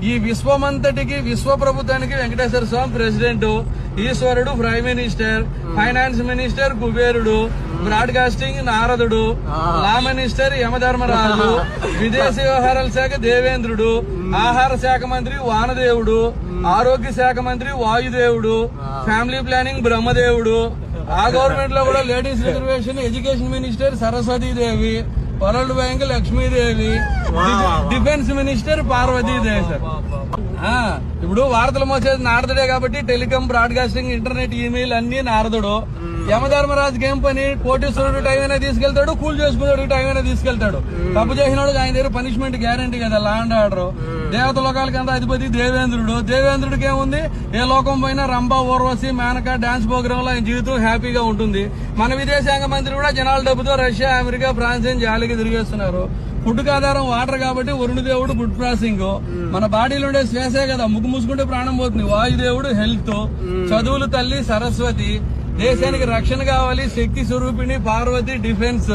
ఈ విశ్వమంతటికి విశ్వ ప్రభుత్వానికి వెంకటేశ్వర స్వామి ప్రెసిడెంట్, ఈశ్వరుడు ప్రైమ్ మినిస్టర్, ఫైనాన్స్ మినిస్టర్ కుబేరుడు, బ్రాడ్కాస్టింగ్ నారదుడు, లా మినిస్టర్ యమధర్మరాజు, విదేశీ వ్యవహారాల శాఖ దేవేంద్రుడు, ఆహార శాఖ మంత్రి వానదేవుడు, ఆరోగ్య శాఖ మంత్రి వాయుదేవుడు, ఫ్యామిలీ ప్లానింగ్ బ్రహ్మదేవుడు, ఆ గవర్నమెంట్ లో కూడా ladies reservation education minister Saraswati Devi, world bank Lakshmi Devi, defence minister Parvati Devi. Sir ఇప్పుడు వార్తలు మోసేది నారదుడే కాబట్టి టెలికాం, బ్రాడ్కాస్టింగ్, ఇంటర్నెట్, ఈమెయిల్ అన్ని నారదుడు. యమధర్మరాజుకి ఏం పని? కోటీశ్వరుడు టైం అయినా తీసుకెళ్తాడు, కూల్ చేసుకున్నాడు టైం అయినా తీసుకెళ్తాడు. తప్పు చేసినాడు ఆయన దగ్గర పనిష్మెంట్ గ్యారంటీ కదా, లా అండ్ ఆర్డర్. దేవత లోకాలకి అంతా అధిపతి దేవేంద్రుడు. దేవేంద్రుడికి ఏముంది? ఏ లోకం పోయినా రంభ, ఊర్వశి, మేనక డాన్స్ ప్రోగ్రామ్ లో ఆయన జీవితం హ్యాపీగా ఉంటుంది. మన విదేశాంగ మంత్రి కూడా జనాల డబ్బుతో రష్యా, అమెరికా, ఫ్రాన్స్ జాలిగా తిరిగేస్తున్నారు. ఫుడ్కి ఆధారం వాటర్ కాబట్టి వరుణదేవుడు ఫుడ్ ప్రాసెసింగ్. మన బాడీలో ఉండే శ్వాసే కదా, ముగ్గు మూసుకుంటే ప్రాణం పోతుంది. వాయుదేవుడు హెల్త్, చదువులు తల్లి సరస్వతి, దేశానికి రక్షణ కావాలి శక్తి స్వరూపిణి పార్వతి డిఫెన్స్,